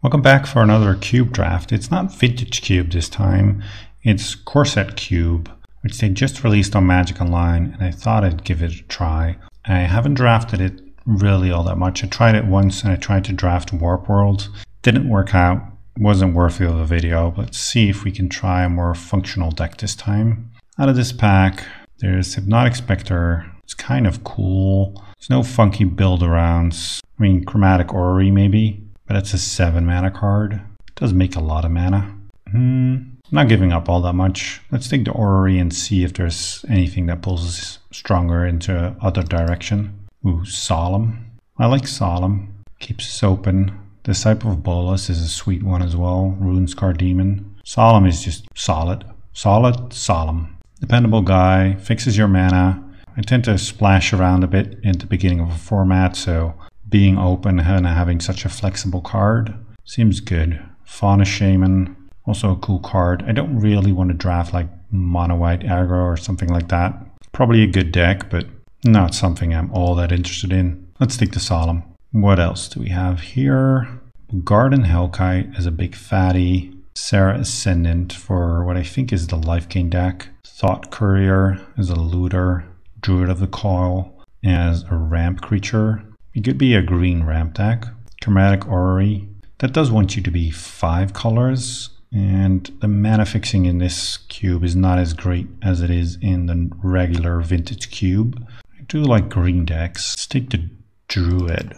Welcome back for another cube draft. It's not Vintage Cube this time, it's Corset Cube, which they just released on Magic Online, and I thought I'd give it a try. I haven't drafted it really all that much. I tried it once and I tried to draft Warp World. Didn't work out, wasn't worthy of the video, but let's see if we can try a more functional deck this time. Out of this pack, there's Hypnotic Spectre. It's kind of cool. There's no funky build arounds. I mean, Chromatic Orrery maybe. But it's a 7 mana card. It does make a lot of mana. I'm not giving up all that much. Let's take the Orrery and see if there's anything that pulls us stronger into other direction. Ooh, Solemn. I like Solemn. Keeps us open. Disciple of Bolas is a sweet one as well. Runescar Demon. Solemn is just solid. Solid, Solemn. Dependable guy. Fixes your mana. I tend to splash around a bit in the beginning of a format, so being open and having such a flexible card seems good. Fauna Shaman, also a cool card. I don't really want to draft like mono white aggro or something like that. Probably a good deck, but not something I'm all that interested in. Let's take the Solemn. What else do we have here? Garden Hellkite is a big fatty. Serra Ascendant for what I think is the life gain deck. Thought Courier is a looter. Druid of the Coil as a ramp creature. It could be a green ramp deck. Chromatic Orrery. That does want you to be 5 colors, and the mana fixing in this cube is not as great as it is in the regular Vintage Cube. I do like green decks. Let's take the Druid.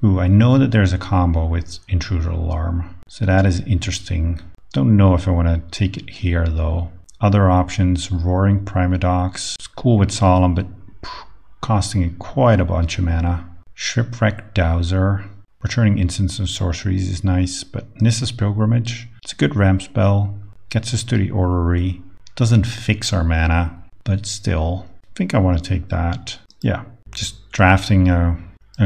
Ooh, I know that there's a combo with Intruder Alarm, so that is interesting. Don't know if I want to take it here though. Other options, Roaring Primadox. It's cool with Solemn, but costing quite a bunch of mana. Shipwreck Dowser. Returning instants and sorceries is nice, but Nissa's Pilgrimage. It's a good ramp spell. Gets us to the Orrery. Doesn't fix our mana, but still. I think I want to take that. Yeah, just drafting a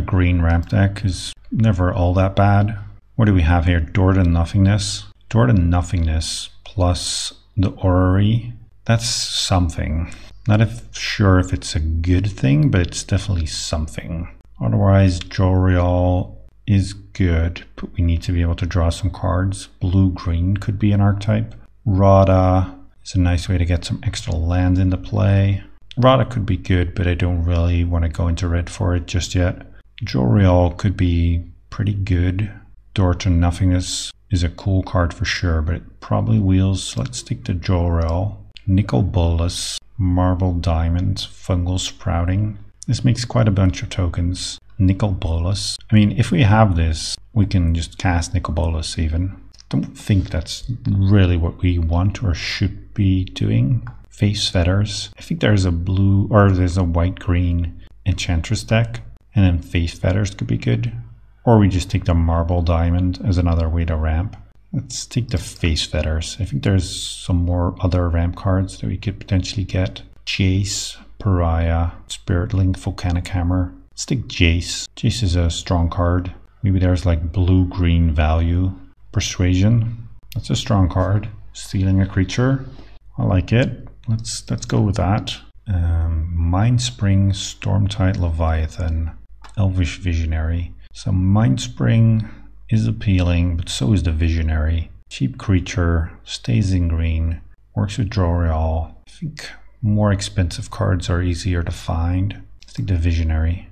green ramp deck is never all that bad. What do we have here? Door to Nothingness. Door to Nothingness plus the Orrery. That's something. Not sure if it's a good thing, but it's definitely something. Otherwise, Jorial is good, but we need to be able to draw some cards. Blue-green could be an archetype. Rada is a nice way to get some extra land into play. Rada could be good, but I don't really want to go into red for it just yet. Jorial could be pretty good. Door to Nothingness is a cool card for sure, but it probably wheels. Let's stick to Jorial. Nicol Bolas, Marble Diamond, Fungal Sprouting. This makes quite a bunch of tokens. Nicol Bolas. I mean, if we have this, we can just cast Nicol Bolas even. Don't think that's really what we want or should be doing. Face Fetters. I think there's a blue, or there's a white-green Enchantress deck. And then Face Fetters could be good. Or we just take the Marble Diamond as another way to ramp. Let's take the Face Fetters. I think there's some more other ramp cards that we could potentially get. Jace, Pariah, Spirit Link, Volcanic Hammer. Let's take Jace. Jace is a strong card. Maybe there's like blue-green value. Persuasion. That's a strong card. Stealing a creature. I like it. Let's go with that. Mindspring, Stormtide Leviathan, Elvish Visionary. So Mindspring is appealing, but so is the Visionary. Cheap creature, stays in green, works with Jorial. I think more expensive cards are easier to find. Let's take the Visionary.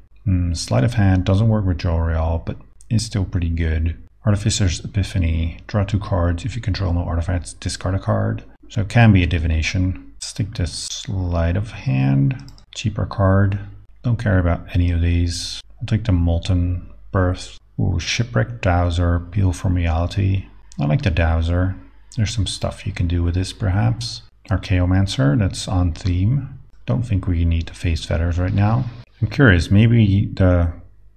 Sleight of Hand doesn't work with Jorial, but is still pretty good. Artificer's Epiphany. Draw 2 cards. If you control no artifacts, discard a card. So it can be a divination. Let's take the Sleight of Hand. Cheaper card. Don't care about any of these. I'll take the Molten Birth. Ooh, Shipwreck Dowser. Appeal from Reality. I like the Dowser. There's some stuff you can do with this perhaps. Archaeomancer, that's on theme. Don't think we need the Face Fetters right now. I'm curious, maybe the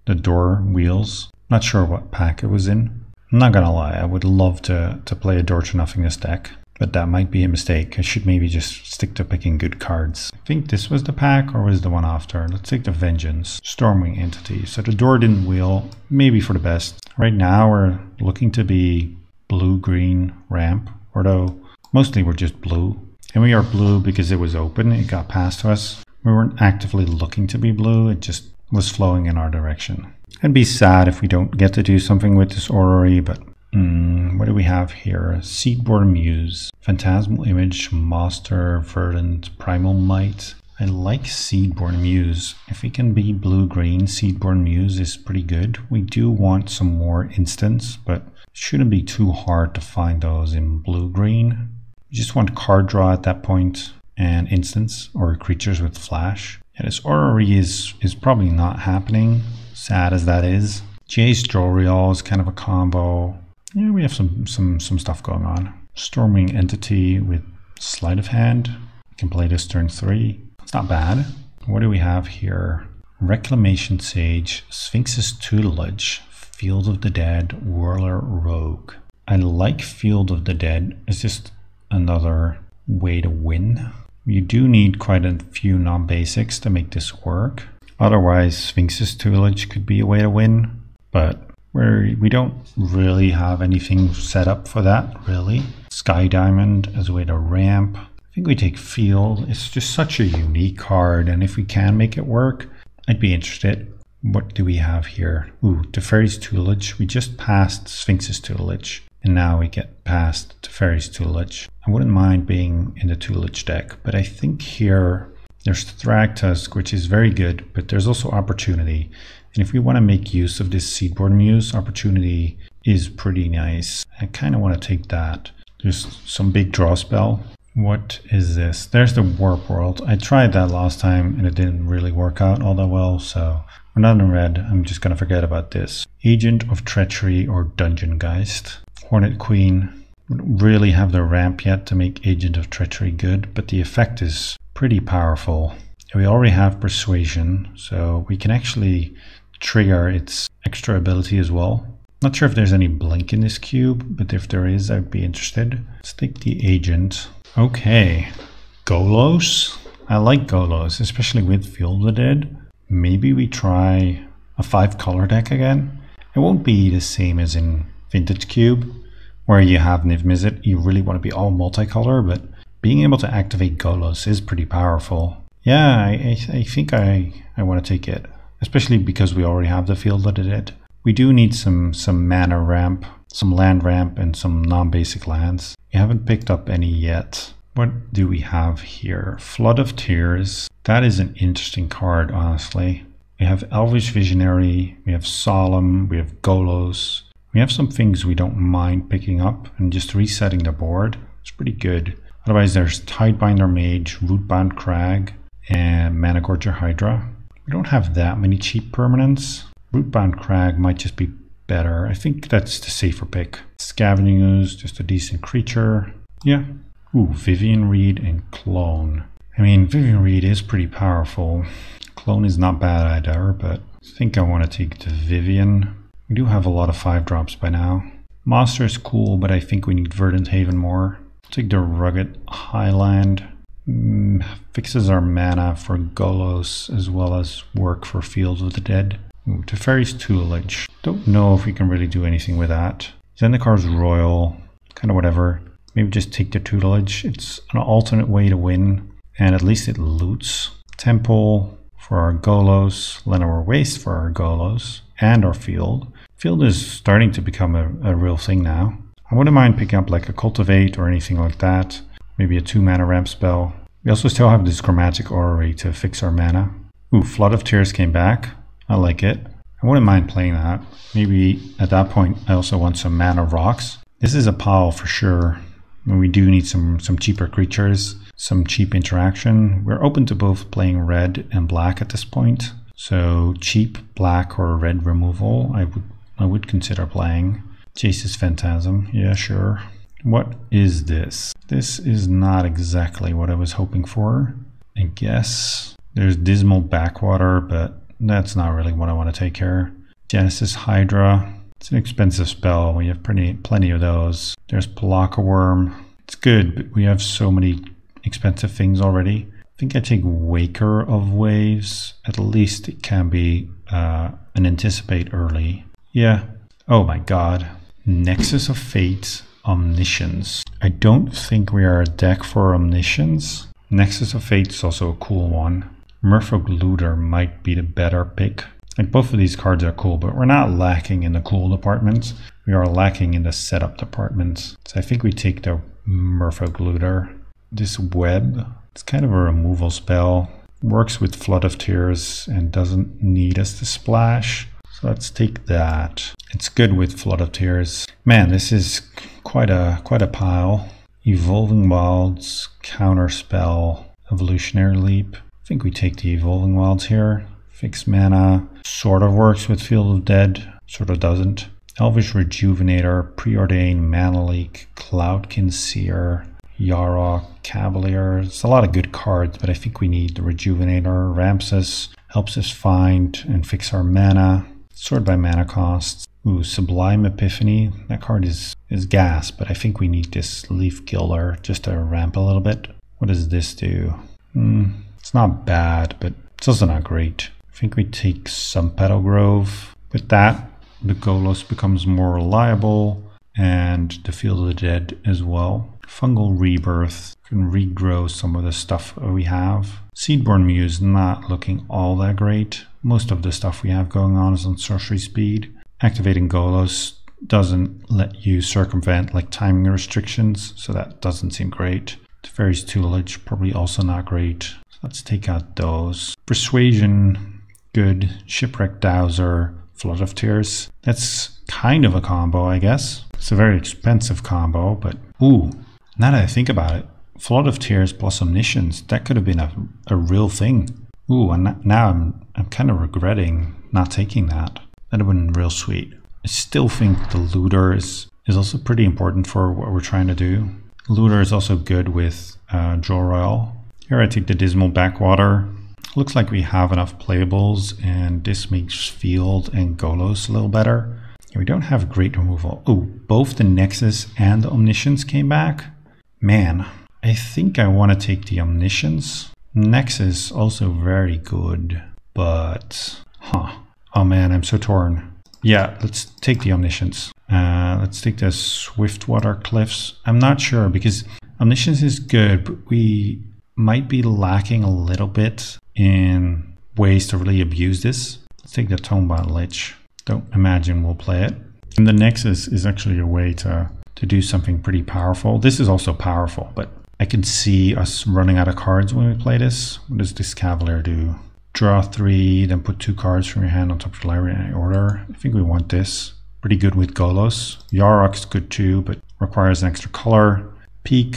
door wheels. Not sure what pack it was in. I'm not gonna lie, I would love to play a Door to Nothingness deck, but that might be a mistake. I should maybe just stick to picking good cards. I think this was the pack, or was the one after? Let's take the Vengeance. Stormwing Entity. So the door didn't wheel, maybe for the best. Right now we're looking to be blue-green ramp, although mostly we're just blue. And we are blue because it was open, it got passed to us. We weren't actively looking to be blue, it just was flowing in our direction. I'd be sad if we don't get to do something with this Orrery, but What do we have here? Seedborn Muse, Phantasmal Image, Master, Verdant, Primal Might. I like Seedborn Muse. If we can be blue-green, Seedborn Muse is pretty good. We do want some more instants, but it shouldn't be too hard to find those in blue-green. You just want card draw at that point and instants or creatures with flash. Yeah, this Orrery is probably not happening, sad as that is. Jace Jorial is kind of a combo. Yeah, we have some stuff going on. Storming Entity with Sleight of Hand. We can play this turn 3. It's not bad. What do we have here? Reclamation Sage, Sphinx's Tutelage, Field of the Dead, Whirler Rogue. I like Field of the Dead. It's just another way to win. You do need quite a few non-basics to make this work. Otherwise, Sphinx's Tutelage could be a way to win, but we don't really have anything set up for that, really. Sky Diamond as a way to ramp. I think we take Field. It's just such a unique card, and if we can make it work, I'd be interested. What do we have here? Ooh, Teferi's Tutelage. We just passed Sphinx's Tutelage, and now we get past Teferi's Tutelage. I wouldn't mind being in the Tutelage deck, but I think here there's Thragtusk, which is very good, but there's also Opportunity. And if we want to make use of this Seedborn Muse, Opportunity is pretty nice. I kind of want to take that. There's some big draw spell. What is this? There's the Warp World. I tried that last time and it didn't really work out all that well, so we're not in red. I'm just going to forget about this. Agent of Treachery or Dungeon Geist. Hornet Queen. We don't really have the ramp yet to make Agent of Treachery good, but the effect is pretty powerful. We already have Persuasion, so we can actually trigger its extra ability as well. Not sure if there's any blink in this cube, but if there is, I'd be interested. Let's take the Agent. Okay, Golos. I like Golos, especially with Field of the Dead. Maybe we try a 5-color deck again. It won't be the same as in Vintage Cube, where you have Niv Mizzet. You really want to be all multicolor, but being able to activate Golos is pretty powerful. Yeah, I think I want to take it, especially because we already have the Field of the Dead. We do need some mana ramp, some land ramp, and some non-basic lands. We haven't picked up any yet. What do we have here? Flood of Tears. That is an interesting card, honestly. We have Elvish Visionary, we have Solemn, we have Golos. We have some things we don't mind picking up and just resetting the board. It's pretty good. Otherwise, there's Tidebinder Mage, Rootbound Crag, and Managorger Hydra. We don't have that many cheap permanents. Rootbound Crag might just be better. I think that's the safer pick. Scavenging Ooze, just a decent creature. Yeah. Ooh, Vivian Reed and Clone. I mean, Vivian Reed is pretty powerful. Clone is not bad either, but I think I want to take the Vivian. We do have a lot of 5-drops by now. Monster is cool, but I think we need Verdant Haven more. I'll take the Rugged Highland. Fixes our mana for Golos as well as work for Field of the Dead. Ooh, Teferi's Tutelage. Don't know if we can really do anything with that. Zendikar's Royal. Kind of whatever. Maybe just take the Tutelage. It's an alternate way to win, and at least it loots. Temple for our Golos. Llanowar Waste for our Golos. And our Field. Field is starting to become a real thing now. I wouldn't mind picking up like a Cultivate or anything like that. Maybe a 2-mana ramp spell. We also still have this Chromatic Orrery to fix our mana. Ooh, Flood of Tears came back. I like it. I wouldn't mind playing that. Maybe at that point I also want some Mana Rocks. This is a pile for sure. We do need some cheaper creatures, some cheap interaction. We're open to both playing red and black at this point. So cheap black or red removal I would consider playing. Jace's Phantasm, yeah, sure. What is this? This is not exactly what I was hoping for. I guess there's Dismal Backwater, but that's not really what I want to take here. Genesis Hydra. It's an expensive spell. We have plenty of those. There's Palaka Worm. It's good, but we have so many expensive things already. I think I take Waker of Waves. At least it can be an Anticipate early. Yeah. Oh my god. Nexus of Fate. Omniscience. I don't think we are a deck for Omniscience. Nexus of Fate is also a cool one. Merfolk Looter might be the better pick. Like both of these cards are cool, but we're not lacking in the cool department. we are lacking in the setup department. So I think we take the Merfolk Looter. This web, it's kind of a removal spell. Works with Flood of Tears and doesn't need us to splash. So let's take that. It's good with Flood of Tears. Man, this is quite a pile. Evolving Wilds, Counter Spell, Evolutionary Leap. I think we take the Evolving Wilds here. Fixed mana. Sort of works with Field of Dead. Sort of doesn't. Elvish Rejuvenator, Preordained, Mana Leak, Cloudkin Seer, Yarok, Cavalier. It's a lot of good cards, but I think we need the Rejuvenator. Ramses helps us find and fix our mana. Sort by mana costs. Ooh, Sublime Epiphany. That card is gas, but I think we need this Leaf Gilder just to ramp a little bit. What does this do? It's not bad, but it's also not great. I think we take some Petal Grove. With that, the Golos becomes more reliable, and the Field of the Dead as well. Fungal Rebirth can regrow some of the stuff we have. Seedborn Muse not looking all that great. Most of the stuff we have going on is on sorcery speed. Activating Golos doesn't let you circumvent like timing restrictions, so that doesn't seem great. Teferi's Tutelage probably also not great. So let's take out those. Persuasion, good. Shipwreck Dowser, Flood of Tears. That's kind of a combo, I guess. It's a very expensive combo, but ooh, now that I think about it, Flood of Tears plus Omniscience, that could have been a real thing. Ooh, and now I'm kind of regretting not taking that. That'd have been real sweet. I still think the Looter is also pretty important for what we're trying to do. Looter is also good with Draw Royale. Here I take the Dismal Backwater. Looks like we have enough playables, and this makes Field and Golos a little better. We don't have great removal. Oh, both the Nexus and the Omniscience came back. Man, I think I want to take the Omniscience. Nexus also very good, but oh man, I'm so torn. Yeah, let's take the Omniscience. Let's take the Swiftwater Cliffs. I'm not sure because Omniscience is good, but we might be lacking a little bit in ways to really abuse this. Let's take the Tomebot Lich. Don't imagine we'll play it. And the Nexus is actually a way to do something pretty powerful. This is also powerful, but I can see us running out of cards when we play this. What does this Cavalier do? Draw 3, then put 2 cards from your hand on top of your library in any order. I think we want this. Pretty good with Golos. Yarok's good too, but requires an extra color. Peak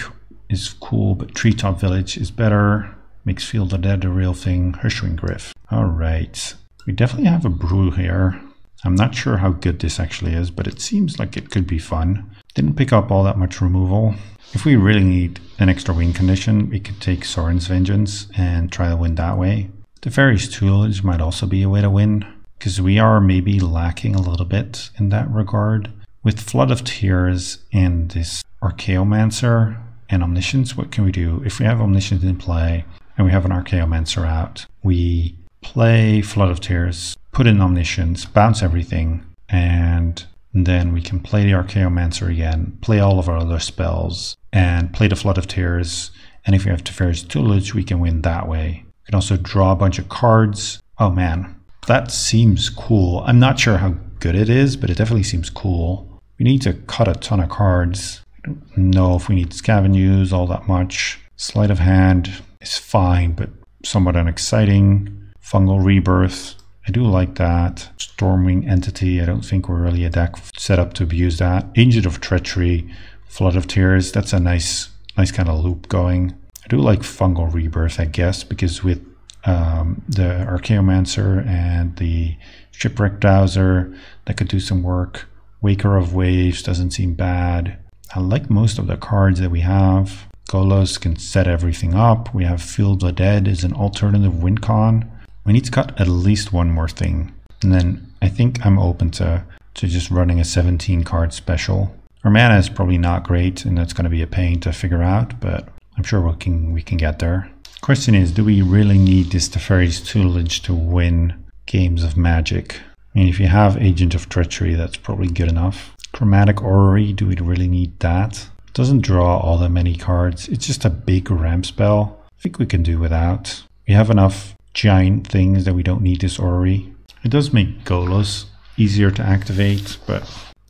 is cool, but Treetop Village is better. Makes Field of Dead a real thing. Hirschwing Griff. Alright. We definitely have a brew here. I'm not sure how good this actually is, but it seems like it could be fun. Didn't pick up all that much removal. If we really need an extra win condition, we could take Sorin's Vengeance and try to win that way. Teferi's Tutelage might also be a way to win, because we are maybe lacking a little bit in that regard. With Flood of Tears and this Archaeomancer and Omniscience, what can we do? If we have Omniscience in play and we have an Archaeomancer out, we play Flood of Tears, put in Omniscience, bounce everything, and then we can play the Archaeomancer again, play all of our other spells, and play the Flood of Tears. And if we have Teferi's Tutelage, we can win that way. We can also draw a bunch of cards. Oh man, that seems cool. I'm not sure how good it is, but it definitely seems cool. We need to cut a ton of cards. I don't know if we need Scavenge all that much. Sleight of Hand is fine, but somewhat unexciting. Fungal Rebirth, I do like that. Stormwing Entity, I don't think we're really a deck set up to abuse that. Agent of Treachery, Flood of Tears, that's a nice kind of loop going. I do like Fungal Rebirth, I guess, because with the Archaeomancer and the Shipwreck Dowser, that could do some work. Waker of Waves doesn't seem bad. I like most of the cards that we have. Golos can set everything up. We have Field of the Dead as an alternative win con. We need to cut at least one more thing. And then I think I'm open to just running a 17 card special. Our mana is probably not great, and that's going to be a pain to figure out, but I'm sure we can get there. Question is, do we really need this Teferi's Tutelage to win games of Magic? I mean, if you have Agent of Treachery, that's probably good enough. Chromatic Orrery, do we really need that? It doesn't draw all that many cards. It's just a big ramp spell. I think we can do without. We have enough giant things that we don't need this Orrery. It does make Golos easier to activate, but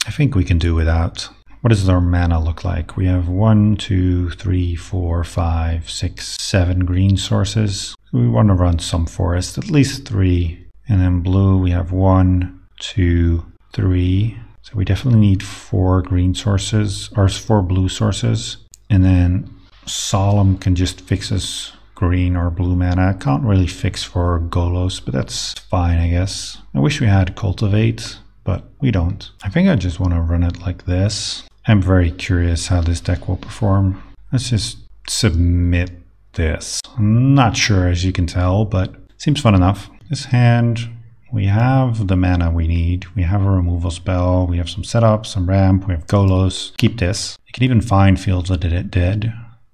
I think we can do without. What does our mana look like? We have 1, 2, 3, 4, 5, 6, 7 green sources. We want to run some forest, at least 3. And then blue, we have 1, 2, 3. So we definitely need 4 green sources, or 4 blue sources. And then Solemn can just fix us green or blue mana. Can't really fix for Golos, but that's fine, I guess. I wish we had Cultivate, but we don't. I think I just want to run it like this. I'm very curious how this deck will perform. Let's just submit this. I'm not sure, as you can tell, but seems fun enough. This hand, we have the mana we need. We have a removal spell. We have some setup, some ramp. We have Golos. Keep this. You can even find Fields of the Dead.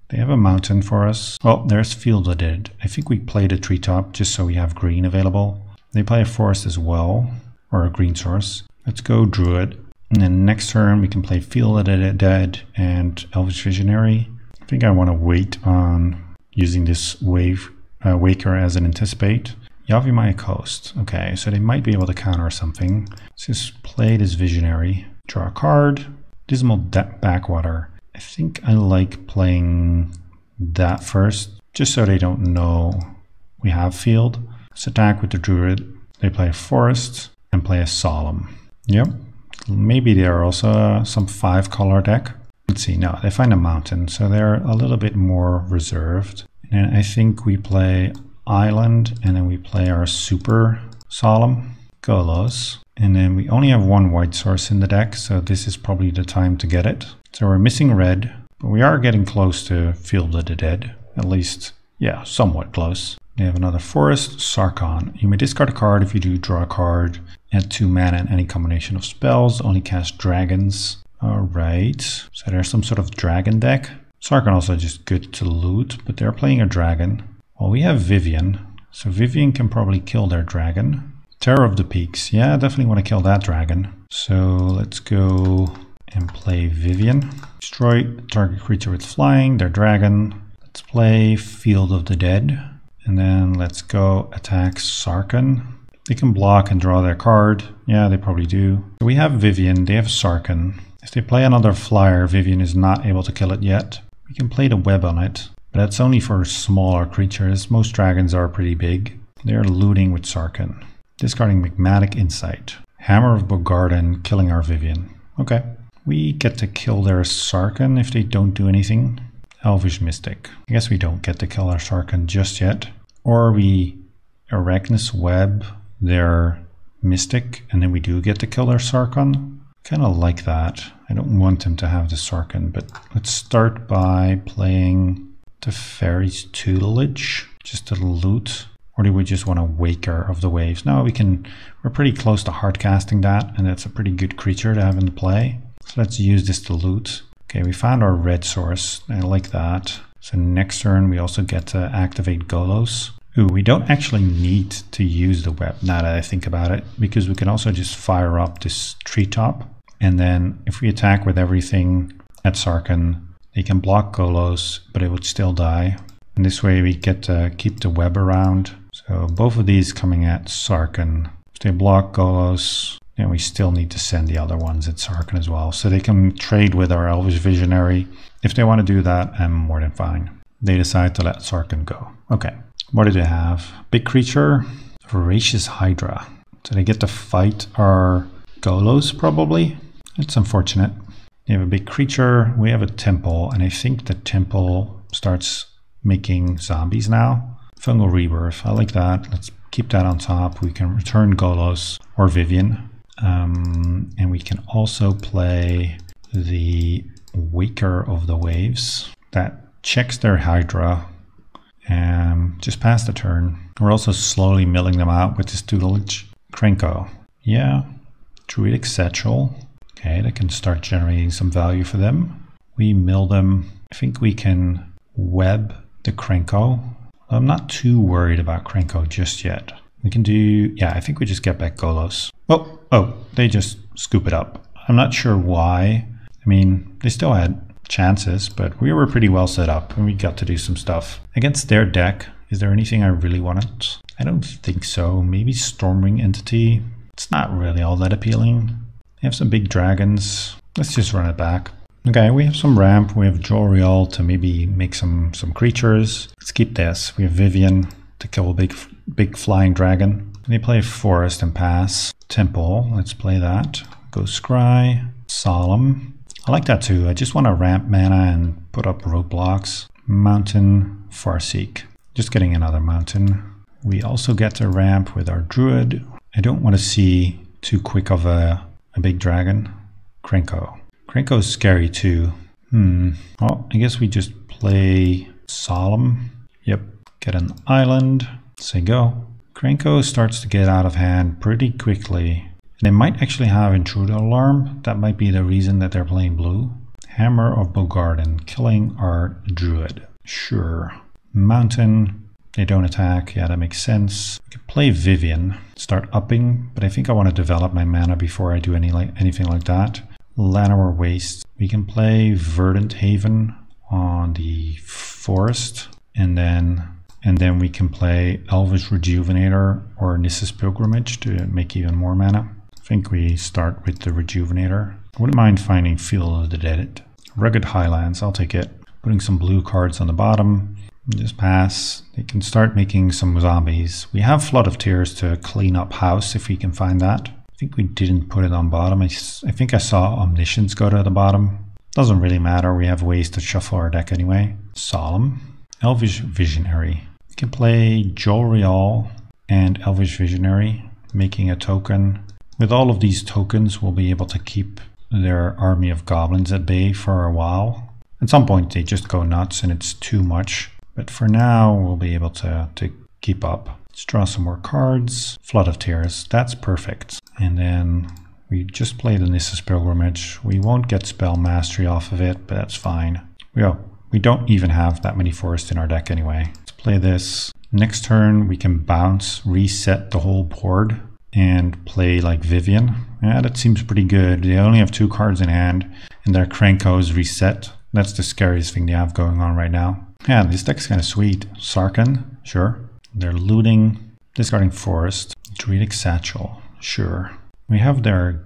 They have a mountain for us. Oh, there's Fields of the Dead. I think we played a treetop just so we have green available. They play a forest as well, or a green source. Let's go Druid. And then next turn we can play Field of the Dead and Elvish Visionary. I think I want to wait on using this Waker as an Anticipate. Yavimaya Coast. Okay, so they might be able to counter something. Let's just play this Visionary. Draw a card. Dismal Backwater. I think I like playing that first, just so they don't know we have field. Let's attack with the Druid. They play a Forest and play a Solemn. Yep. Maybe they are also some 5-color deck. Let's see. No, they find a mountain, so they're a little bit more reserved. And I think we play Island, and then we play our Super Solemn, Golos. And then we only have 1 white source in the deck, so this is probably the time to get it. So we're missing red, but we are getting close to Field of the Dead. At least, yeah, somewhat close. We have another Forest, Sarkhan. You may discard a card. If you do, draw a card. Add 2 mana and any combination of spells. Only cast dragons. Alright, so there's some sort of dragon deck. Sarkhan also just good to loot, but they're playing a dragon. Well, we have Vivian, so Vivian can probably kill their dragon. Terror of the Peaks. Yeah, I definitely want to kill that dragon. So let's go and play Vivian. Destroy target creature with flying, their dragon. Let's play Field of the Dead. And then let's go attack Sarkhan. They can block and draw their card. Yeah, they probably do. So we have Vivian, they have Sarkhan. If they play another flyer, Vivian is not able to kill it yet. We can play the web on it, but that's only for smaller creatures. Most dragons are pretty big. They're looting with Sarkhan. Discarding Magmatic Insight. Hammer of Bogarden, killing our Vivian. Okay. We get to kill their Sarkhan if they don't do anything. Elvish Mystic. I guess we don't get to kill our Sarkhan just yet. Or we Arachnus Web their Mystic, and then we do get to kill their Sarkhan. Kind of like that. I don't want them to have the Sarkhan, but let's start by playing the Fairy's Tutelage, just to loot. Or do we just want a Waker of the Waves? No, we're pretty close to hard casting that, and that's a pretty good creature to have in the play. So let's use this to loot. Okay, we found our red source. I like that. So next turn we also get to activate Golos. Ooh, we don't actually need to use the web now that I think about it, because we can also just fire up this treetop. And then if we attack with everything at Sarkhan, they can block Golos, but it would still die. And this way we get to keep the web around. So both of these coming at Sarkhan. If they block Golos, then we still need to send the other ones at Sarkhan as well. So they can trade with our Elvish Visionary. If they want to do that, I'm more than fine. They decide to let Sarkhan go. Okay, what do they have? Big creature, Voracious Hydra. So they get to fight our Golos probably. It's unfortunate. They have a big creature, we have a temple, and I think the temple starts making zombies now. Fungal Rebirth, I like that. Let's keep that on top. We can return Golos or Vivian. And we can also play the Waker of the Waves. That checks their Hydra and just pass the turn. We're also slowly milling them out with this tutelage. Krenko. Yeah. Druidic Satchel. Okay, that can start generating some value for them. We mill them. I think we can web the Krenko. I'm not too worried about Krenko just yet. We can do, yeah, I think we just get back Golos. Oh, they just scoop it up. I'm not sure why. I mean, they still had chances, but we were pretty well set up and we got to do some stuff. Against their deck, is there anything I really wanted? I don't think so. Maybe Stormwing Entity. It's not really all that appealing. They have some big dragons. Let's just run it back. Okay, we have some ramp. We have Joriel to maybe make some creatures. Let's keep this. We have Vivian to kill a big flying dragon. They play Forest and pass. Temple, let's play that. Go Scry. Solemn. I like that too. I just want to ramp mana and put up roadblocks. Mountain, Farseek. Just getting another mountain. We also get to ramp with our druid. I don't want to see too quick of a big dragon. Krenko. Krenko is scary too. Well, I guess we just play Solemn. Yep. Get an island. Say go. Krenko starts to get out of hand pretty quickly. They might actually have Intruder Alarm. That might be the reason that they're playing blue. Hammer of Bogarden, killing our druid. Sure. Mountain, they don't attack. Yeah, that makes sense. We could play Vivian, start upping, but I think I want to develop my mana before I do anything like that. Llanowar Waste. We can play Verdant Haven on the Forest, and then we can play Elvish Rejuvenator or Nissa's Pilgrimage to make even more mana. I think we start with the Rejuvenator. I wouldn't mind finding Field of the Dead. Rugged Highlands, I'll take it. Putting some blue cards on the bottom. Just pass. They can start making some zombies. We have Flood of Tears to clean up house if we can find that. I think we didn't put it on bottom. I think I saw Omniscience go to the bottom. Doesn't really matter. We have ways to shuffle our deck anyway. Solemn. Elvish Visionary. We can play Joriel and Elvish Visionary, making a token. With all of these tokens, we'll be able to keep their army of goblins at bay for a while. At some point, they just go nuts and it's too much. But for now, we'll be able to keep up. Let's draw some more cards. Flood of Tears, that's perfect. And then we just play the Nissa's Pilgrimage. We won't get Spell Mastery off of it, but that's fine. We don't even have that many forests in our deck anyway. Let's play this. Next turn, we can bounce, reset the whole board, and play like Vivian. Yeah, that seems pretty good. They only have 2 cards in hand, and their Krenko's reset. That's the scariest thing they have going on right now. Yeah, this deck's kind of sweet. Sarkhan, sure. They're looting, discarding Forest. Druidic Satchel, sure. We have their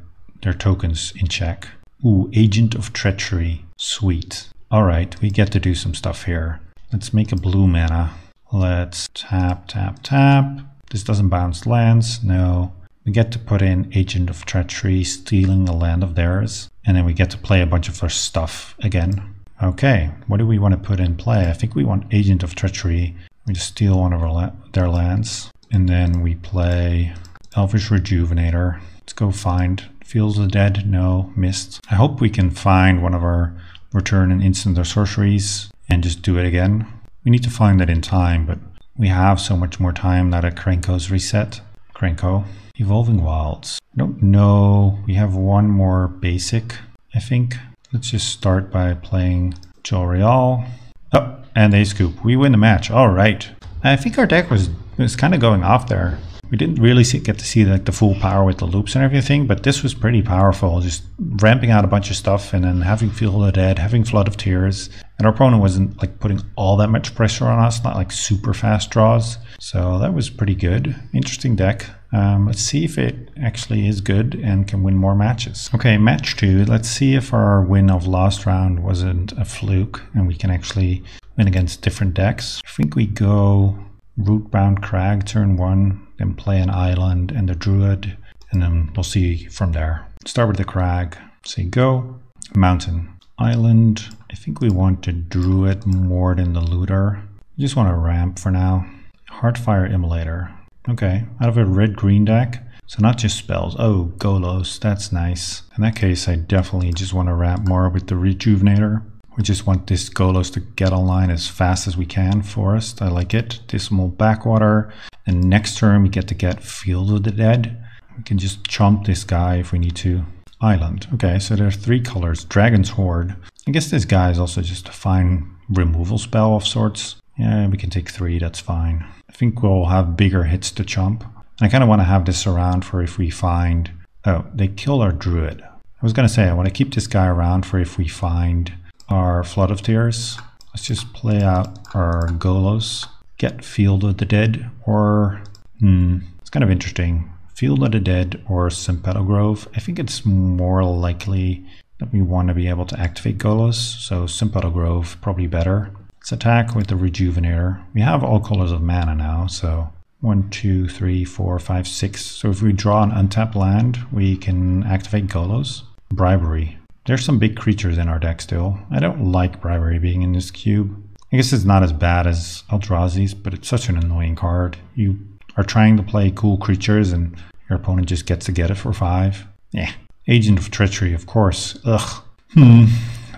tokens in check. Ooh, Agent of Treachery, sweet. Alright, we get to do some stuff here. Let's make a blue mana. Let's tap, tap, tap. This doesn't bounce lands, no. We get to put in Agent of Treachery, stealing a land of theirs. And then we get to play a bunch of their stuff again. Okay, what do we want to put in play? I think we want Agent of Treachery. We just steal one of their lands. And then we play Elvish Rejuvenator. Let's go find Fields of the Dead. No, missed. I hope we can find one of our return an instant or sorceries and just do it again. We need to find that in time, but we have so much more time now that Krenko's reset. Krenko. Evolving Wilds. I don't know. We have one more basic, I think. Let's just start by playing Joriel. Oh, and they scoop. We win the match. All right. I think our deck was kind of going off there. We didn't really get to see like the full power with the loops and everything, but this was pretty powerful. Just ramping out a bunch of stuff and then having Field of the Dead, having Flood of Tears. And our opponent wasn't like putting all that much pressure on us, not like super fast draws. So that was pretty good. Interesting deck. Let's see if it actually is good and can win more matches. Okay, match 2. Let's see if our win of last round wasn't a fluke and we can actually win against different decks. I think we go Rootbound Crag turn 1, then play an island and the druid, and then we'll see from there. Start with the crag. Say go. Mountain. Island. I think we want the druid more than the looter. We just want to ramp for now. Heartfire Immolator. Okay, out of a red-green deck. So not just spells. Oh, Golos. That's nice. In that case, I definitely just want to ramp more with the Rejuvenator. We just want this Golos to get online as fast as we can for us. I like it. Dismal Backwater. And next turn we get to get Field of the Dead. We can just chomp this guy if we need to. Island. Okay, so there are 3 colors. Dragon's Horde. I guess this guy is also just a fine removal spell of sorts. Yeah, we can take 3, that's fine. I think we'll have bigger hits to chomp. And I kind of want to have this around for if we find... Oh, they kill our druid. I was going to say, I want to keep this guy around for if we find our Flood of Tears. Let's just play out our Golos. Get Field of the Dead. Or... it's kind of interesting. Field of the Dead or Simpeto Grove. I think it's more likely that we want to be able to activate Golos, so Simpeto Grove probably better. Let's attack with the Rejuvenator. We have all colors of mana now, so 1, 2, 3, 4, 5, 6. So if we draw an untapped land, we can activate Golos. Bribery. There's some big creatures in our deck still. I don't like Bribery being in this cube. I guess it's not as bad as Eldrazi's, but it's such an annoying card. You are trying to play cool creatures and your opponent just gets to get it for 5. Yeah. Agent of Treachery, of course. Ugh.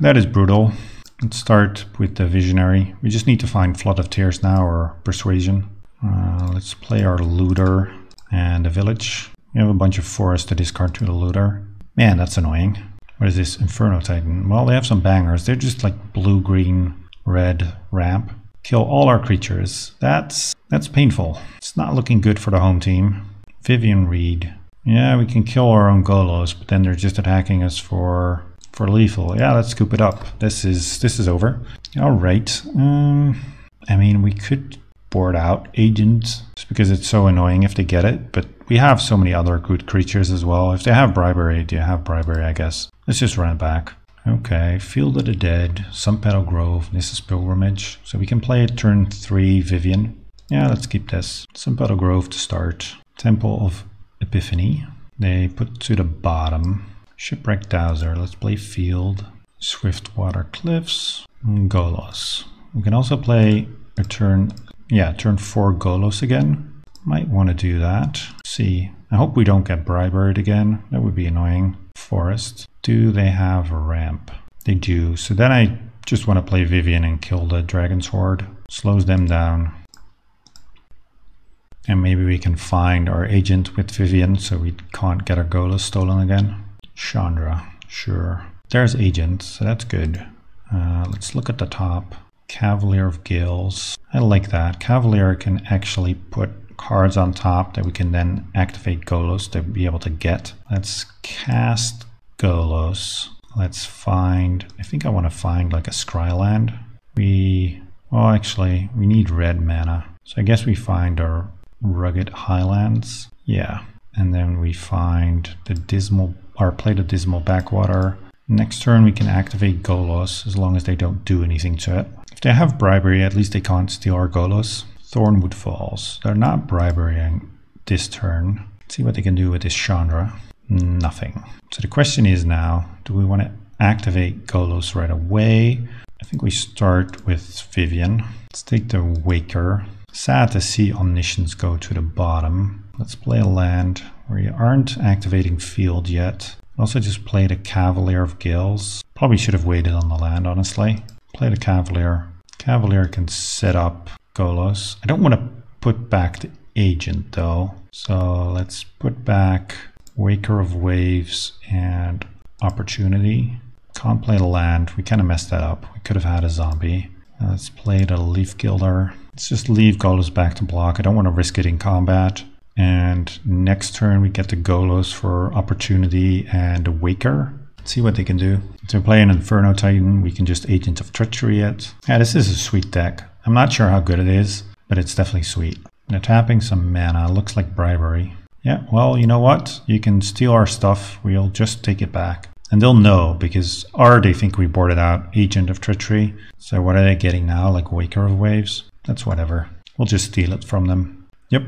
That is brutal. Let's start with the Visionary. We just need to find Flood of Tears now or Persuasion. Let's play our Looter and the Village. We have a bunch of forests to discard to the Looter. Man, that's annoying. What is this? Inferno Titan. Well, they have some bangers. They're just like blue, green, red ramp. Kill all our creatures. That's painful. It's not looking good for the home team. Vivian Reed. Yeah, we can kill our own Golos, but then they're just attacking us for lethal. Yeah, let's scoop it up. This is over. All right. I mean, we could board out Agent just because it's so annoying if they get it, but we have so many other good creatures as well. If they have Bribery, they have Bribery, I guess. Let's just run it back. Okay, Field of the Dead, Simpeto Grove, this is Pilgrimage. So we can play it turn 3 Vivian. Yeah, let's keep this. Simpeto Grove to start. Temple of Epiphany. They put to the bottom. Shipwreck Dowser, let's play Field. Swiftwater Cliffs, Golos. We can also play a turn 4 Golos again. Might want to do that. See, I hope we don't get Briberied again. That would be annoying. Forest. Do they have a ramp? They do. So then I just want to play Vivian and kill the Dragon's Horde. Slows them down. And maybe we can find our Agent with Vivian so we can't get our Golos stolen again. Chandra. Sure. There's Agent, so that's good. Let's look at the top. Cavalier of Gales. I like that. Cavalier can actually put cards on top that we can then activate Golos to be able to get. Let's cast Golos. Let's find, I think I want to find like a Scryland. We need red mana. So I guess we find our Rugged Highlands. Yeah. And then we find the play the Dismal Backwater. Next turn we can activate Golos as long as they don't do anything to it. If they have Bribery, at least they can't steal our Golos. Thornwood Falls. They're not briberying this turn. Let's see what they can do with this Chandra. Nothing. So the question is now, do we want to activate Golos right away? I think we start with Vivian. Let's take the Waker. Sad to see Omniscience go to the bottom. Let's play a land. We aren't activating Field yet. Also just play the Cavalier of Gales. Probably should have waited on the land, honestly. Play the Cavalier. Cavalier can set up Golos. I don't want to put back the Agent though. So let's put back Waker of Waves and Opportunity. Can't play the land. We kind of messed that up. We could have had a zombie. Let's play the Leaf Gilder. Let's just leave Golos back to block. I don't want to risk it in combat. And next turn we get the Golos for Opportunity and a Waker. Let's see what they can do. To play an Inferno Titan, we can just Agent of Treachery it. Yeah, this is a sweet deck. I'm not sure how good it is, but it's definitely sweet. They're tapping some mana. Looks like Bribery. Yeah, well, you know what? You can steal our stuff. We'll just take it back. And they'll know because they think we boarded out Agent of Treachery. So what are they getting now? Like Waker of Waves? That's whatever. We'll just steal it from them. Yep.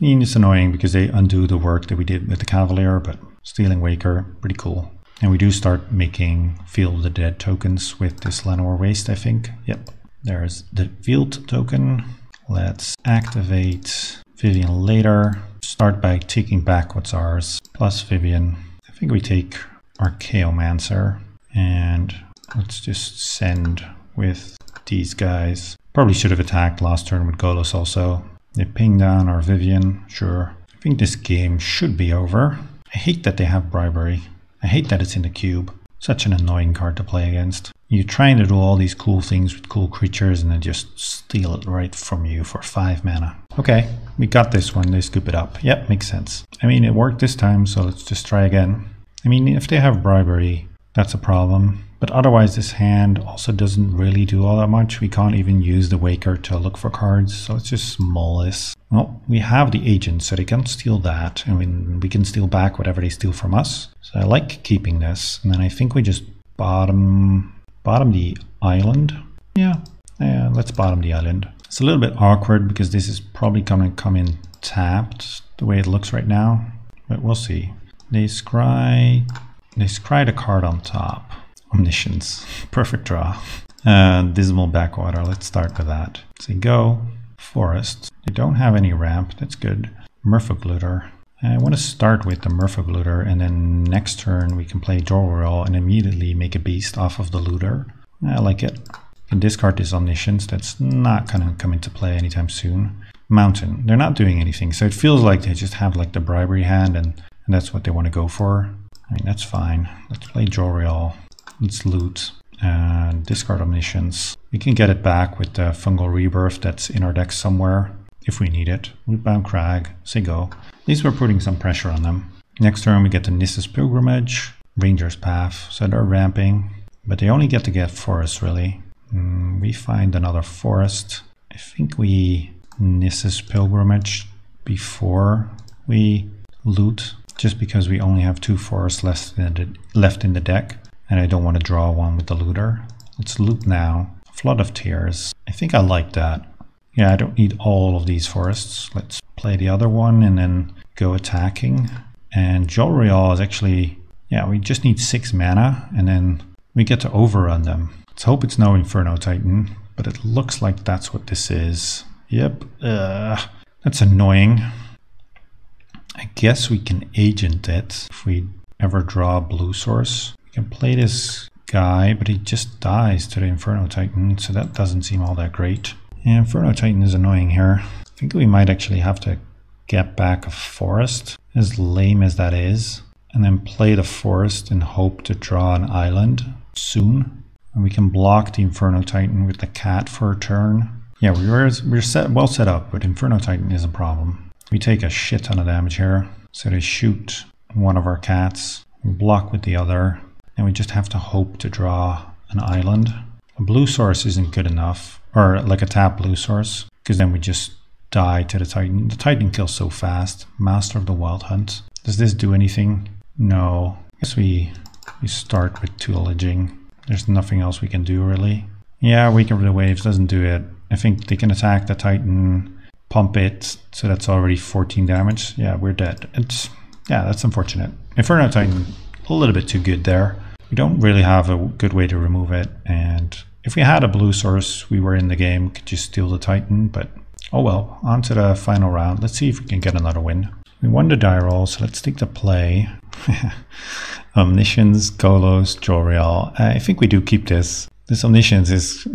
It's annoying because they undo the work that we did with the Cavalier, but stealing Waker, pretty cool. And we do start making Field of the Dead tokens with this Lenore Waste, I think. Yep. There's the Field token. Let's activate Vivian later. Start by taking back what's ours. Plus Vivian. I think we take Archaeomancer. And let's just send with these guys. Probably should have attacked last turn with Golos also. They ping down our Vivian. Sure. I think this game should be over. I hate that they have Bribery. I hate that it's in the cube. Such an annoying card to play against. You're trying to do all these cool things with cool creatures and they just steal it right from you for 5 mana. Okay, we got this one. They scoop it up. Yep, makes sense. I mean, it worked this time, so let's just try again. I mean, if they have Bribery, That's a problem. But otherwise this hand also doesn't really do all that much. We can't even use the Waker to look for cards, so let's just mull this. Well, we have the agent, so they can't steal that, and we can steal back whatever they steal from us. So I like keeping this, and then I think we just bottom the island. Yeah, let's bottom the island. It's a little bit awkward because this is probably gonna come in tapped the way it looks right now, but we'll see. They scry the card on top. Omniscience, perfect draw. Dismal Backwater, let's start with that. So go, Forest. They don't have any ramp, that's good. Merfolk-Looter. I want to start with the Merfolk-Looter, and then next turn we can play Draw Roll and immediately make a beast off of the looter. I like it. You can discard this Omniscience, that's not going to come into play anytime soon. Mountain, they're not doing anything, so it feels like they just have like the bribery hand, and that's what they want to go for. I mean, that's fine. Let's play Draw Roll. Let's loot and discard Omniscience. We can get it back with the Fungal Rebirth that's in our deck somewhere if we need it. Rootbound Crag, say go. At least we're putting some pressure on them. Next turn we get the Nissa's Pilgrimage, Ranger's Path, so they're ramping, but they only get to get Forest really. We find another Forest. I think we Nissa's Pilgrimage before we loot, just because we only have 2 forests left in the deck. And I don't want to draw one with the looter. Let's loot now. Flood of Tears. I think I like that. Yeah, I don't need all of these forests. Let's play the other one and then go attacking. And Jolreal is actually... Yeah, we just need 6 mana and then we get to overrun them. Let's hope it's no Inferno Titan, but it looks like that's what this is. Yep. That's annoying. I guess we can agent it if we ever draw a blue source. Can play this guy, but he just dies to the Inferno Titan, so that doesn't seem all that great. Yeah, Inferno Titan is annoying here. I think we might actually have to get back a forest, as lame as that is, and then play the forest and hope to draw an island soon. And we can block the Inferno Titan with the cat for a turn. Yeah, we're well set up, but Inferno Titan is a problem. We take a shit ton of damage here, so they shoot one of our cats, we block with the other, and we just have to hope to draw an island. A blue source isn't good enough, or like a tap blue source, because then we just die to the Titan. The Titan kills so fast. Master of the Wild Hunt. Does this do anything? No. I guess we start with Tutelaging. There's nothing else we can do really. Yeah, Waker of the Waves doesn't do it. I think they can attack the Titan, pump it, so that's already 14 damage. Yeah, we're dead. Yeah, that's unfortunate. Inferno Titan, a little bit too good there. We don't really have a good way to remove it, and if we had a blue source, we were in the game, could just steal the Titan, but oh well. On to the final round. Let's see if we can get another win. We won the die roll, so let's take the play. Omniscience, Golos, Jolreal. I think we do keep this. This Omniscience is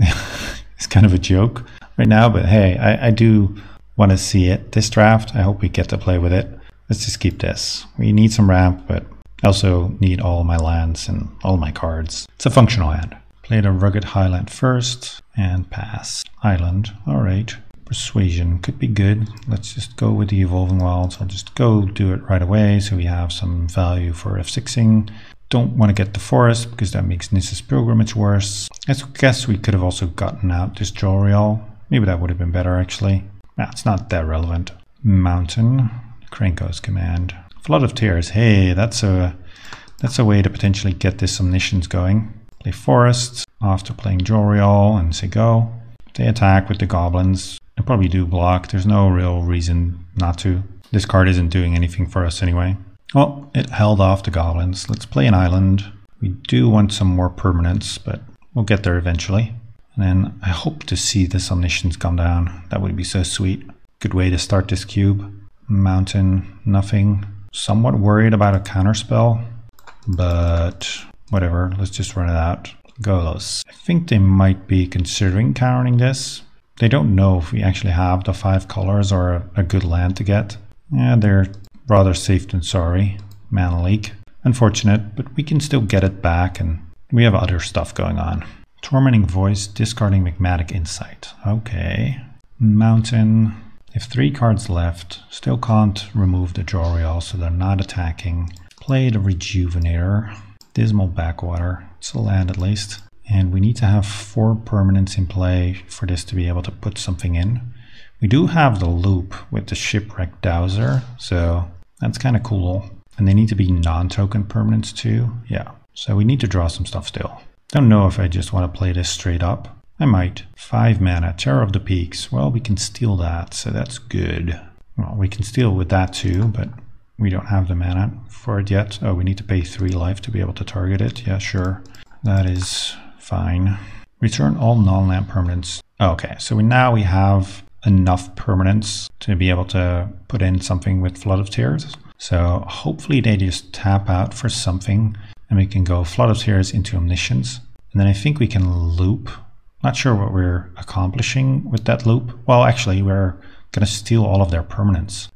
kind of a joke right now, but hey, I do want to see it. This draft, I hope we get to play with it. Let's just keep this. We need some ramp, but I also need all my lands and all my cards. It's a functional hand. Play the Rugged Highland first and pass. Island, alright. Persuasion could be good. Let's just go with the Evolving Wilds. I'll just go do it right away so we have some value for F6ing. Don't want to get the forest because that makes Nissa's Pilgrimage worse. I guess we could have also gotten out this Jolreal. Maybe that would have been better actually. Nah, it's not that relevant. Mountain, Krenko's Command. Flood of Tears. Hey, that's a way to potentially get this Omniscience going. Play Forest after playing Jolreal and say go. They attack with the goblins. They probably do block. There's no real reason not to. This card isn't doing anything for us anyway. Well, it held off the goblins. Let's play an island. We do want some more permanents, but we'll get there eventually. And then I hope to see this Omniscience come down. That would be so sweet. Good way to start this cube. Mountain, nothing. Somewhat worried about a counterspell, but whatever. Let's just run it out. Golos. I think they might be considering countering this. They don't know if we actually have the 5 colors or a good land to get. Yeah, they're rather safe than sorry. Mana leak. Unfortunate, but we can still get it back and we have other stuff going on. Tormenting Voice, discarding Magmatic Insight. Okay. Mountain. If 3 cards left, still can't remove the Jolreal, so they're not attacking. Play the Rejuvenator. Dismal Backwater. It's a land at least. And we need to have 4 permanents in play for this to be able to put something in. We do have the loop with the Shipwreck Dowser, so that's kind of cool. And they need to be non-token permanents too. Yeah, so we need to draw some stuff still. Don't know if I just want to play this straight up. I might. 5 mana, Terror of the Peaks. Well, we can steal that, so that's good. Well, we can steal with that too, but we don't have the mana for it yet. Oh, we need to pay 3 life to be able to target it. Yeah, sure. That is fine. Return all non-land permanents. Okay, so now we have enough permanents to be able to put in something with Flood of Tears. So hopefully they just tap out for something and we can go Flood of Tears into Omniscience. And then I think we can loop. Not sure what we're accomplishing with that loop. Well, actually, we're going to steal all of their permanents.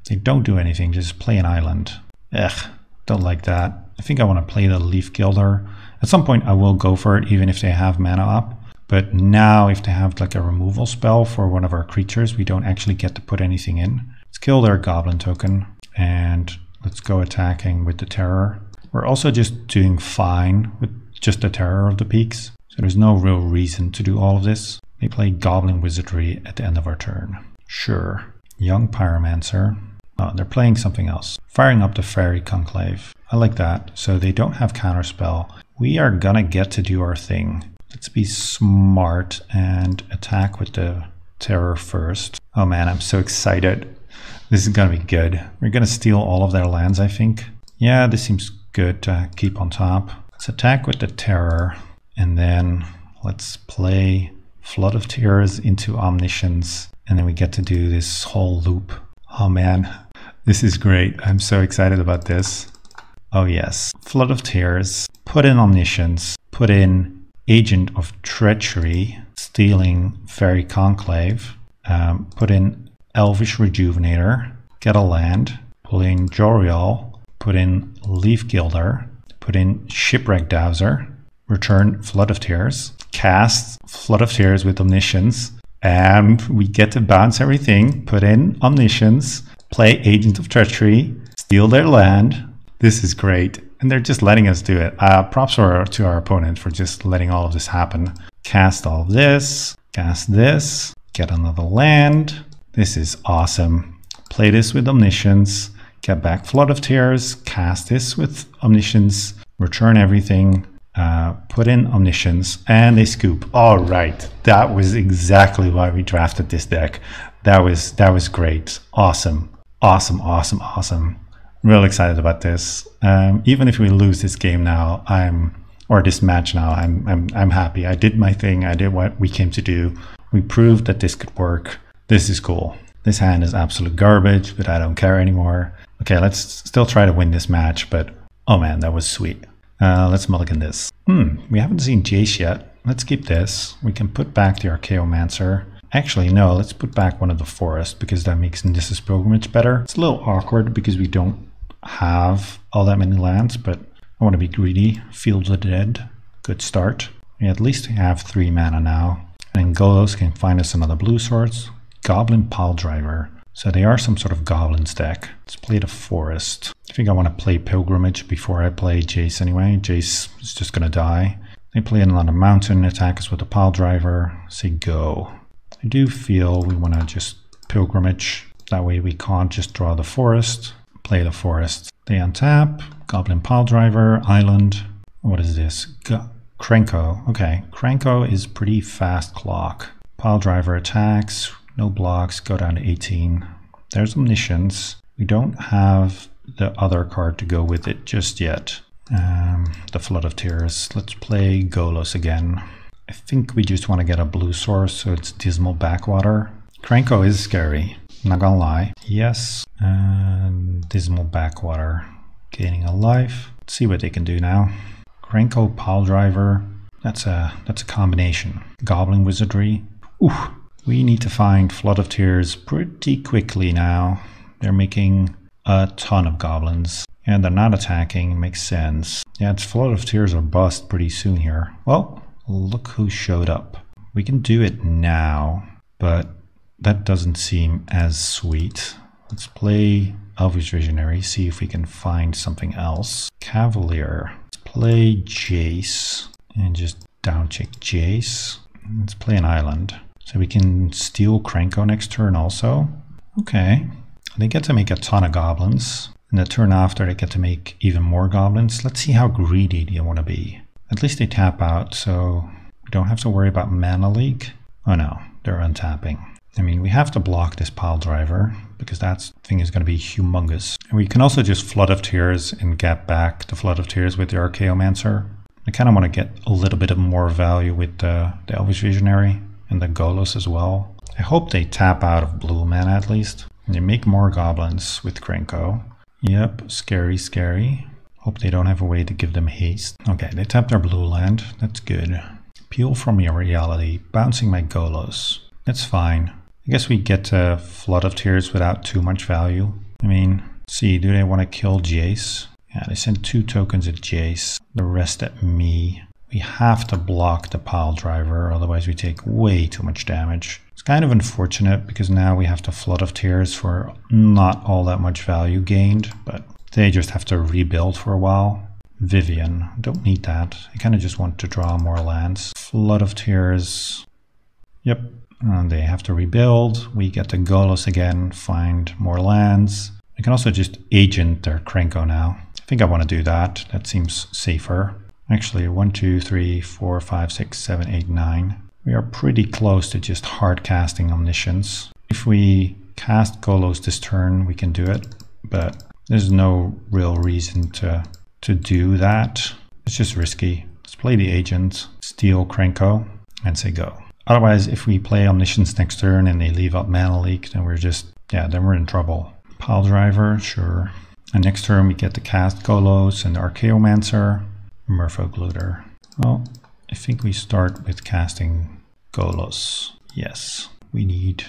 They don't do anything, just play an island. Ugh, don't like that. I think I want to play the Leaf Gilder. At some point I will go for it, even if they have mana up. But now if they have like a removal spell for one of our creatures, we don't actually get to put anything in. Let's kill their Goblin token and let's go attacking with the Terror. We're also just doing fine with just the Terror of the Peaks. So there's no real reason to do all of this. They play Goblin Wizardry at the end of our turn. Sure. Young Pyromancer. Oh, they're playing something else. Firing up the Fairy Conclave. I like that. So they don't have Counterspell. We are gonna get to do our thing. Let's be smart and attack with the Terror first. Oh man, I'm so excited. This is gonna be good. We're gonna steal all of their lands, I think. Yeah, this seems good to keep on top. Let's attack with the Terror and then let's play Flood of Tears into Omniscience and then we get to do this whole loop. Oh man, this is great. I'm so excited about this. Oh yes, Flood of Tears, put in Omniscience, put in Agent of Treachery, stealing Fairy Conclave, put in Elvish Rejuvenator, get a land, pull in Jorial, put in Leaf Gilder, put in Shipwreck Dowser, return Flood of Tears, cast Flood of Tears with Omniscience, and we get to bounce everything, put in Omniscience, play Agent of Treachery, steal their land. This is great. And they're just letting us do it. Props to our opponent for just letting all of this happen. Cast all of this, cast this, get another land. This is awesome. Play this with Omniscience, get back Flood of Tears, cast this with Omniscience, return everything, put in Omniscience, and they scoop. All right, that was exactly why we drafted this deck. That was great. Awesome, awesome, awesome, awesome. Real excited about this. Even if we lose this game now, or this match now, I'm happy. I did my thing. I did what we came to do. We proved that this could work. This is cool. This hand is absolute garbage, but I don't care anymore. Okay, let's still try to win this match, but oh man, that was sweet. Let's mulligan this. We haven't seen Jace yet. Let's keep this. We can put back the Archaeomancer. Actually, no, let's put back one of the Forest because that makes Nissa's Pilgrimage better. It's a little awkward because we don't have all that many lands, but I want to be greedy. Fields of the Dead, good start. We at least have 3 mana now. And Golos can find us another blue source. Goblin Piledriver. So they are some sort of goblins deck. Let's play the Forest. I think I want to play Pilgrimage before I play Jace anyway. Jace is just going to die. They play another mountain, attack us with the Piledriver. Say go. I do feel we want to just Pilgrimage. That way we can't just draw the Forest. Play the Forest. They untap. Goblin Piledriver. Island. What is this? Krenko. Okay. Krenko is pretty fast clock. Piledriver attacks. No blocks. Go down to 18. There's Omniscience. We don't have the other card to go with it just yet. The Flood of Tears. Let's play Golos again. I think we just want to get a blue source, so it's Dismal Backwater. Krenko is scary. Not gonna lie. Yes. And Dismal Backwater. Gaining a life. Let's see what they can do now. Krenko Piledriver. That's a combination. Goblin Wizardry. Ooh. We need to find Flood of Tears pretty quickly now. They're making a ton of goblins. And they're not attacking. Makes sense. Yeah, it's Flood of Tears or bust pretty soon here. Well, look who showed up. We can do it now, but that doesn't seem as sweet. Let's play Elvish Visionary, see if we can find something else. Cavalier. Let's play Jace and just down check Jace. Let's play an island. So we can steal Krenko next turn also. Okay. They get to make a ton of goblins. And the turn after they get to make even more goblins. Let's see how greedy they want to be. At least they tap out, so we don't have to worry about mana leak. Oh no, they're untapping. I mean, we have to block this pile driver because that thing is going to be humongous. And we can also just Flood of Tears and get back the Flood of Tears with the Archaeomancer. I kind of want to get a little bit of more value with the Elvish Visionary and the Golos as well. I hope they tap out of blue mana at least. And they make more goblins with Krenko. Yep, scary, scary. Hope they don't have a way to give them haste. Okay, they tap their blue land. That's good. Peel from your reality. Bouncing my Golos. That's fine. I guess we get to Flood of Tears without too much value. I mean, see, do they want to kill Jace? Yeah, they send 2 tokens at Jace. The rest at me. We have to block the pile driver, otherwise we take way too much damage. It's kind of unfortunate because now we have to Flood of Tears for not all that much value gained, but they just have to rebuild for a while. Vivian, don't need that. I kind of just want to draw more lands. Flood of Tears. Yep, and they have to rebuild. We get the Golos again, find more lands. I can also just agent their Krenko now. I think I want to do that. That seems safer. Actually, 1, 2, 3, 4, 5, 6, 7, 8, 9. We are pretty close to just hard casting Omniscience. If we cast Golos this turn, we can do it, but there's no real reason to do that. It's just risky. Let's play the agent, steal Krenko, and say go. Otherwise, if we play Omniscience next turn and they leave out mana leak, then we're just, yeah, then we're in trouble. Pile driver, sure. And next turn we get to cast Golos and Archaeomancer. Merfolk. Well, I think we start with casting Golos. Yes, we need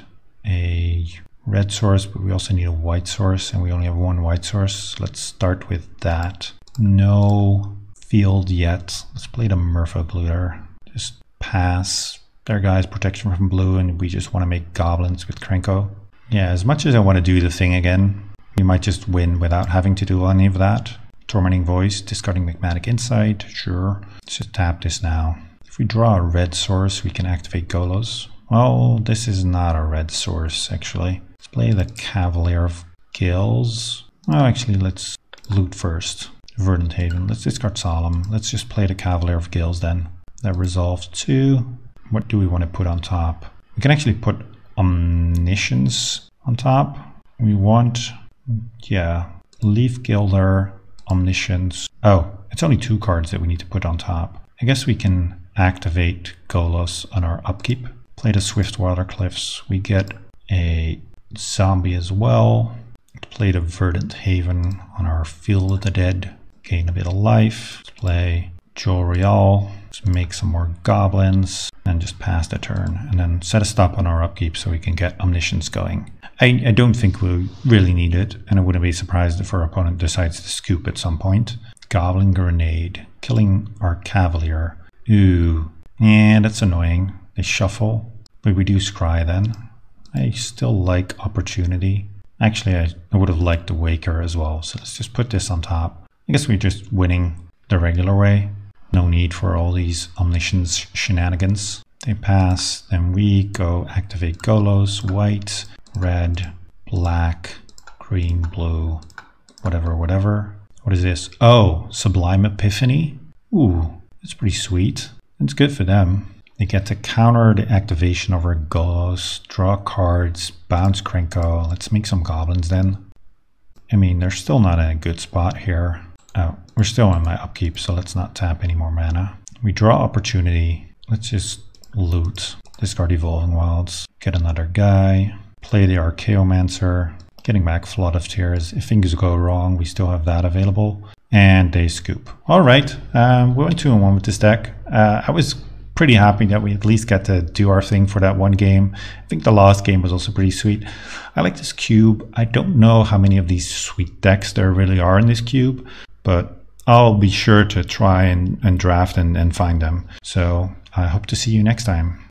a red source, but we also need a white source, and we only have 1 white source. Let's start with that. No field yet. Let's play the Merfolk. Just pass their guys protection from blue, and we just want to make goblins with Krenko. Yeah, as much as I want to do the thing again, we might just win without having to do any of that. Tormenting Voice, discarding Magmatic Insight, sure. Let's just tap this now. If we draw a red source, we can activate Golos. Well, this is not a red source, actually. Let's play the Cavalier of Gills. Oh, actually, let's loot first. Verdant Haven. Let's discard Solemn. Let's just play the Cavalier of Gills then. That resolves 2. What do we want to put on top? We can actually put Omniscience on top. We want, yeah, Leaf Gilder, Omniscience. Oh, it's only 2 cards that we need to put on top. I guess we can activate Golos on our upkeep. Play the Swiftwater Cliffs. We get a zombie as well. Play the Verdant Haven on our Field of the Dead. Gain a bit of life. Let's play Joel Real. Let's make some more goblins and just pass the turn. And then set a stop on our upkeep so we can get Omniscience going. I don't think we really need it, and I wouldn't be surprised if our opponent decides to scoop at some point. Goblin Grenade, killing our Cavalier. Ooh, yeah, that's annoying. They shuffle, but we do scry then. I still like Opportunity. Actually, I would have liked the Waker as well, so let's just put this on top. I guess we're just winning the regular way. No need for all these Omniscience shenanigans. They pass, then we go activate Golos, white, red, black, green, blue, whatever. What is this? Oh, Sublime Epiphany? Ooh, that's pretty sweet. It's good for them. They get to counter the activation of our Golos, draw cards, bounce Krenko. Let's make some goblins then. I mean, they're still not in a good spot here. Oh, we're still on my upkeep, so let's not tap any more mana. We draw Opportunity. Let's just loot. Discard Evolving Wilds. Get another guy. Play the Archaeomancer. Getting back Flood of Tears. If things go wrong, we still have that available. And they scoop. Alright, we went 2-1 with this deck. I was pretty happy that we at least got to do our thing for that one game. I think the last game was also pretty sweet. I like this cube. I don't know how many of these sweet decks there really are in this cube, but I'll be sure to try and draft and find them. So I hope to see you next time.